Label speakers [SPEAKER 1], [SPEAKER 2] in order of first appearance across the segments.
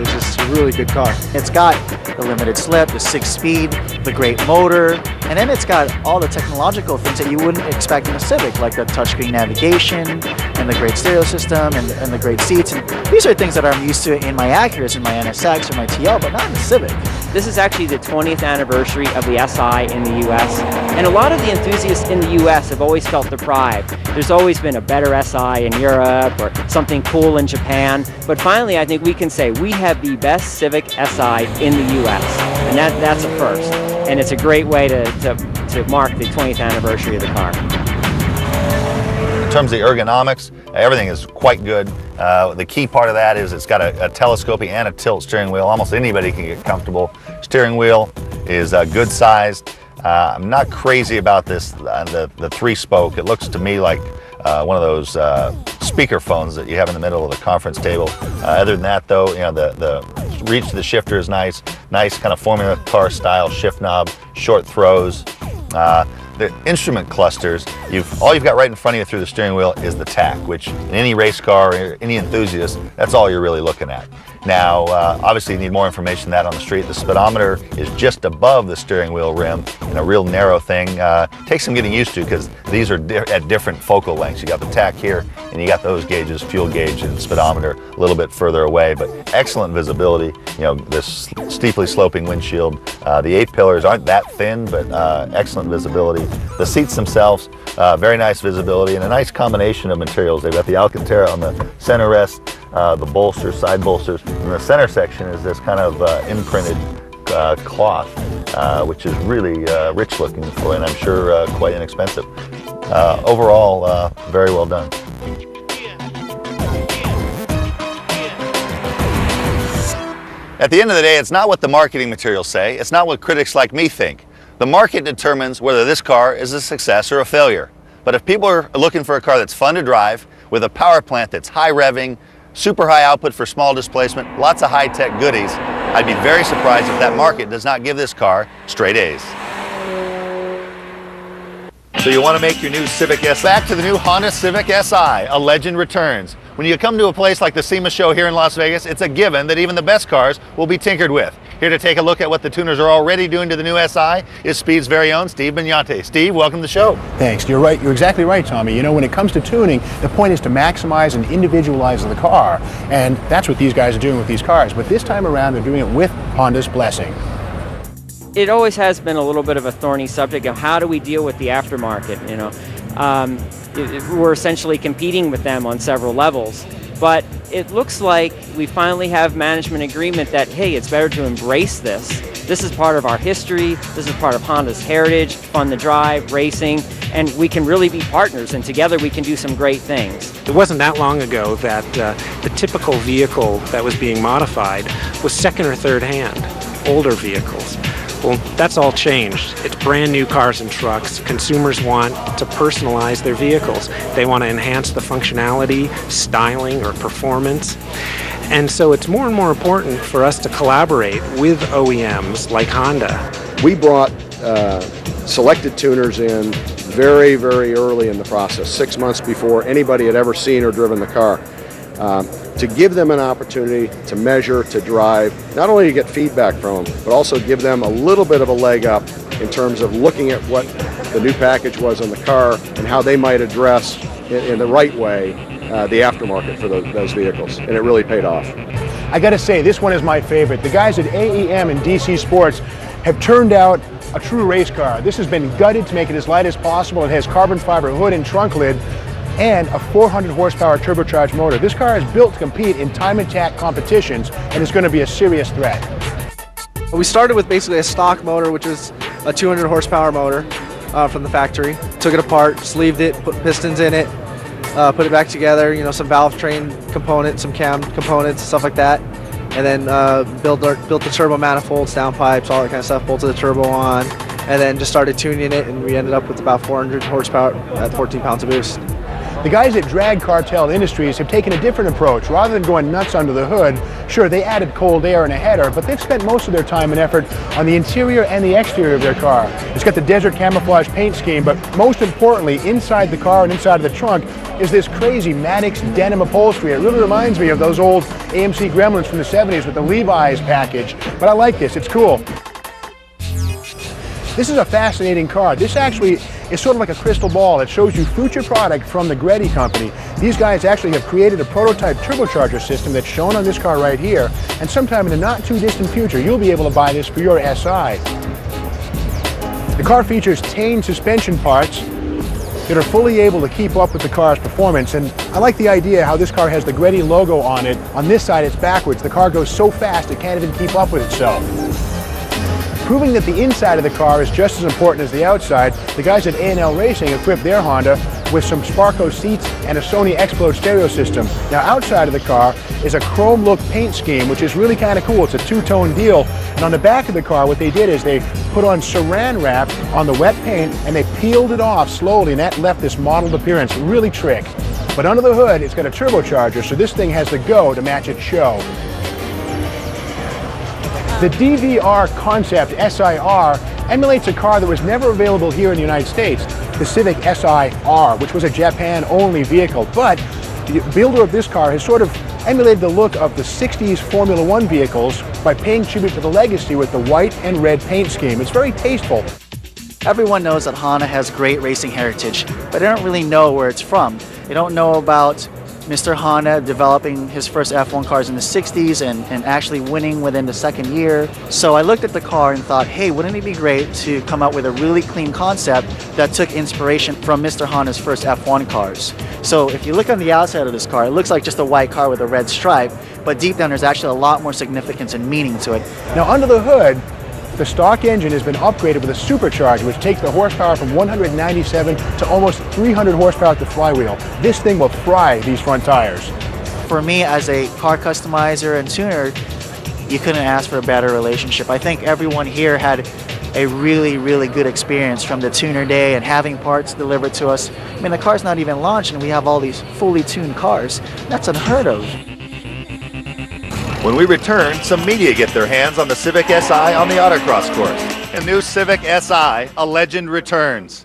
[SPEAKER 1] is it's a really good car.
[SPEAKER 2] It's got the limited slip, the 6-speed, the great motor, and then it's got all the technological things that you wouldn't expect in a Civic, like the touchscreen navigation and the great stereo system and the great seats. And these are things that I'm used to in my Acuras, in my NSX or my TL, but not in the Civic.
[SPEAKER 3] This is actually the 20th anniversary of the SI in the US, and a lot of the enthusiasts in the US have always felt deprived. There's always been a better SI in Europe or something cool in Japan, but finally I think we can say we have the best Civic Si in the US, and that's a first, and it's a great way to mark the 20th anniversary of the car.
[SPEAKER 4] In terms of the ergonomics, everything is quite good. The key part of that is it's got a telescoping and a tilt steering wheel. Almost anybody can get comfortable. Steering wheel is good sized. I'm not crazy about this, the 3-spoke. It looks to me like one of those speaker phones that you have in the middle of the conference table. Other than that though, you know, the reach of the shifter is nice kind of Formula car style shift knob, short throws. The instrument clusters, all you've got right in front of you through the steering wheel is the tach, which in any race car, or any enthusiast, that's all you're really looking at. Now, obviously you need more information than that on the street. The speedometer is just above the steering wheel rim in a real narrow thing. Takes some getting used to because these are at different focal lengths. You got the tach here and you got those gauges, fuel gauge and speedometer a little bit further away, but excellent visibility. You know, this steeply sloping windshield. The 8 pillars aren't that thin, but excellent visibility. The seats themselves, very nice visibility and a nice combination of materials. They've got the Alcantara on the center rest, the bolsters, side bolsters, and the center section is this kind of imprinted cloth, which is really rich looking for, and I'm sure quite inexpensive. Overall, very well done. At the end of the day, it's not what the marketing materials say, it's not what critics like me think. The market determines whether this car is a success or a failure. But if people are looking for a car that's fun to drive, with a power plant that's high revving, super high output for small displacement, lots of high-tech goodies, I'd be very surprised if that market does not give this car straight A's. So you want to make your new Civic Si? Back to the new Honda Civic Si, a legend returns. When you come to a place like the SEMA show here in Las Vegas, it's a given that even the best cars will be tinkered with. Here to take a look at what the tuners are already doing to the new Si is Speed's very own Steve Bignante. Steve, welcome to the show.
[SPEAKER 5] Thanks. You're right. You're exactly right, Tommy. You know, when it comes to tuning, the point is to maximize and individualize the car, and that's what these guys are doing with these cars. But this time around, they're doing it with Honda's blessing.
[SPEAKER 3] It always has been a little bit of a thorny subject of how do we deal with the aftermarket, you know. We're essentially competing with them on several levels, but it looks like we finally have management agreement that, hey, it's better to embrace this. This is part of our history, this is part of Honda's heritage, fun to drive, racing, and we can really be partners, and together we can do some great things.
[SPEAKER 6] It wasn't that long ago that the typical vehicle that was being modified was second or third hand, older vehicles. Well, that's all changed. It's brand new cars and trucks. Consumers want to personalize their vehicles. They want to enhance the functionality, styling, or performance. And so it's more and more important for us to collaborate with OEMs like Honda.
[SPEAKER 7] We brought selected tuners in very, very early in the process, 6 months before anybody had ever seen or driven the car. To give them an opportunity to measure, to drive, not only to get feedback from them, but also give them a little bit of a leg up in terms of looking at what the new package was on the car and how they might address in the right way the aftermarket for those vehicles, and it really paid off.
[SPEAKER 5] I gotta say, this one is my favorite. The guys at AEM and DC Sports have turned out a true race car. This has been gutted to make it as light as possible. It has carbon fiber hood and trunk lid, and a 400 horsepower turbocharged motor. This car is built to compete in time attack competitions, and it's going to be a serious threat.
[SPEAKER 1] We started with basically a stock motor, which is a 200 horsepower motor from the factory. Took it apart, sleeved it, put pistons in it, put it back together, you know, some valve train components, some cam components, stuff like that. And then built the turbo manifolds, downpipes, all that kind of stuff, bolted the turbo on, and then just started tuning it, and we ended up with about 400 horsepower at 14 pounds of boost.
[SPEAKER 5] The guys at Drag Cartel Industries have taken a different approach. Rather than going nuts under the hood, sure, they added cold air and a header, but they've spent most of their time and effort on the interior and the exterior of their car. It's got the desert camouflage paint scheme, but most importantly, inside the car and inside of the trunk is this crazy Maddox denim upholstery. It really reminds me of those old AMC Gremlins from the 70s with the Levi's package, but I like this, it's cool. This is a fascinating car. This actually is sort of like a crystal ball. It shows you future product from the Greddy company. These guys actually have created a prototype turbocharger system that's shown on this car right here, and sometime in the not too distant future, you'll be able to buy this for your SI. The car features Tane suspension parts that are fully able to keep up with the car's performance, and I like the idea how this car has the Greddy logo on it. On this side, it's backwards. The car goes so fast it can't even keep up with itself. Proving that the inside of the car is just as important as the outside, the guys at A&L Racing equipped their Honda with some Sparco seats and a Sony Explode stereo system. Now outside of the car is a chrome look paint scheme, which is really kind of cool. It's a two-tone deal. And on the back of the car, what they did is they put on saran wrap on the wet paint and they peeled it off slowly, and that left this mottled appearance. Really trick. But under the hood, it's got a turbocharger, so this thing has the go to match its show. The DVR Concept SIR emulates a car that was never available here in the United States, the Civic Si-R, which was a Japan-only vehicle. But the builder of this car has sort of emulated the look of the 60s Formula One vehicles by paying tribute to the legacy with the white and red paint scheme. It's very tasteful.
[SPEAKER 2] Everyone knows that Honda has great racing heritage, but they don't really know where it's from. They don't know about Mr. Honda developing his first F1 cars in the 60s and actually winning within the second year. So I looked at the car and thought, hey, wouldn't it be great to come up with a really clean concept that took inspiration from Mr. Honda's first F1 cars. So if you look on the outside of this car, it looks like just a white car with a red stripe, but deep down there's actually a lot more significance and meaning to it.
[SPEAKER 5] Now under the hood, the stock engine has been upgraded with a supercharger, which takes the horsepower from 197 to almost 300 horsepower at the flywheel. This thing will fry these front tires.
[SPEAKER 2] For me, as a car customizer and tuner, you couldn't ask for a better relationship. I think everyone here had a really, really good experience from the tuner day and having parts delivered to us. I mean, the car's not even launched and we have all these fully tuned cars. That's unheard of.
[SPEAKER 4] When we return, some media get their hands on the Civic Si on the autocross course. A new Civic Si, a legend, returns.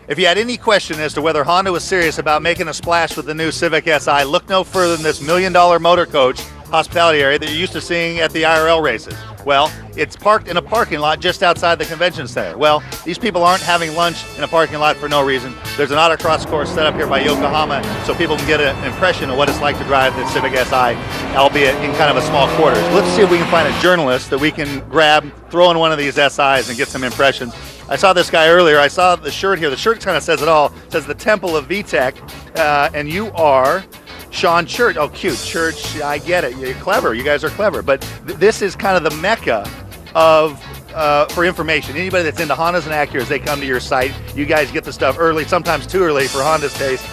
[SPEAKER 4] If you had any question as to whether Honda was serious about making a splash with the new Civic Si, look no further than this $1 million motor coach hospitality area that you're used to seeing at the IRL races. Well, it's parked in a parking lot just outside the convention center. Well, these people aren't having lunch in a parking lot for no reason. There's an autocross course set up here by Yokohama so people can get an impression of what it's like to drive the Civic Si, albeit in kind of a small quarters. Let's see if we can find a journalist that we can grab, throw in one of these SIs and get some impressions. I saw this guy earlier. I saw the shirt here. The shirt kind of says it all. It says the Temple of VTEC, and you are Sean Church. Oh, cute. Church, I get it. You're clever. You guys are clever. But this is kind of the mecca of for information. Anybody that's into Hondas and Acuras, they come to your site. You guys get the stuff early, sometimes too early for Honda's taste.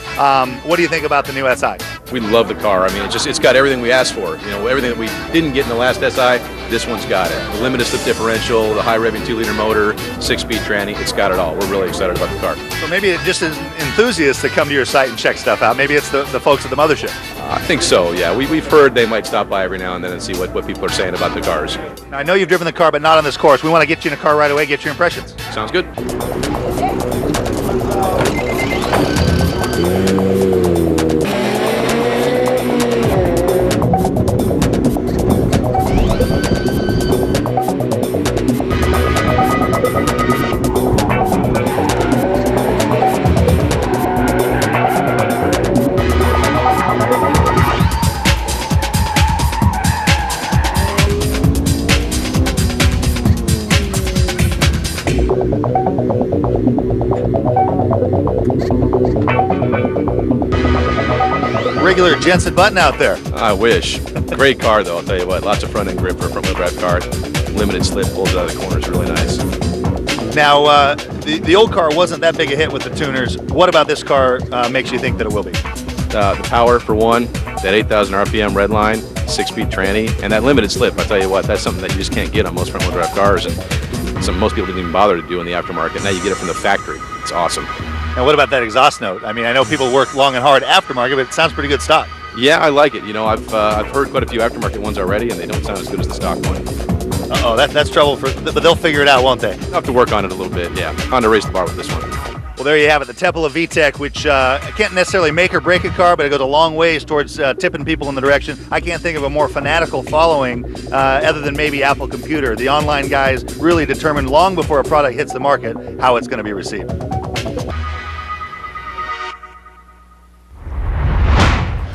[SPEAKER 4] What do you think about the new SI?
[SPEAKER 8] We love the car. I mean, it's got everything we asked for. You know, everything that we didn't get in the last SI, this one's got it. The limited slip differential, the high revving 2-liter motor, 6-speed tranny, it's got it all. We're really excited about the car.
[SPEAKER 4] So maybe it's just as enthusiasts that come to your site and check stuff out. Maybe it's the folks at the mothership.
[SPEAKER 8] I think so, yeah. We've heard they might stop by every now and then and see what people are saying about the cars.
[SPEAKER 4] Now, I know you've driven the car, but not on this course. We want to get you in a car right away, get your impressions.
[SPEAKER 8] Sounds good.
[SPEAKER 4] Regular Jensen Button out there.
[SPEAKER 8] I wish. Great car, though, I'll tell you what. Lots of front-end grip for a front-wheel drive car. Limited slip, pulls out of the corners, really nice.
[SPEAKER 4] Now, the old car wasn't that big a hit with the tuners. What about this car makes you think that it will be?
[SPEAKER 8] The power, for one, that 8,000 RPM red line, 6-speed tranny, and that limited slip. I tell you what, that's something that you just can't get on most front-wheel drive cars, and something most people didn't even bother to do in the aftermarket. Now you get it from the factory. It's awesome.
[SPEAKER 4] And what about that exhaust note? I mean, I know people work long and hard aftermarket, but it sounds pretty good stock.
[SPEAKER 8] Yeah, I like it. You know, I've heard quite a few aftermarket ones already, and they don't sound as good as the stock one.
[SPEAKER 4] Uh-oh, that's trouble but they'll figure it out, won't they?
[SPEAKER 8] I'll have to work on it a little bit, yeah. Honda raised the bar with this one.
[SPEAKER 4] Well, there you have it, the Temple of VTEC, which can't necessarily make or break a car, but it goes a long ways towards tipping people in the direction. I can't think of a more fanatical following other than maybe Apple Computer. The online guys really determine long before a product hits the market how it's going to be received.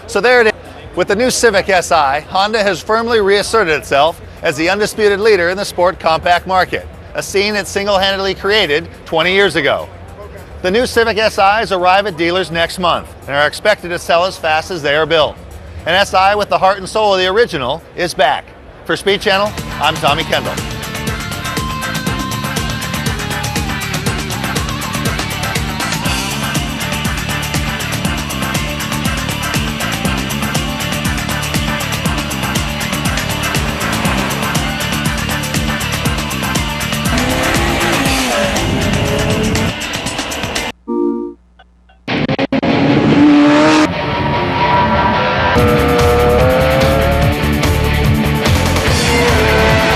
[SPEAKER 4] So there it is. With the new Civic Si, Honda has firmly reasserted itself as the undisputed leader in the sport compact market, a scene it single-handedly created 20 years ago. The new Civic Si's arrive at dealers next month and are expected to sell as fast as they are built. An Si with the heart and soul of the original is back. For Speed Channel, I'm Tommy Kendall.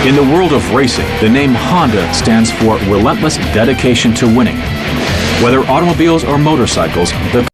[SPEAKER 9] In the world of racing, the name Honda stands for relentless dedication to winning. Whether automobiles or motorcycles, the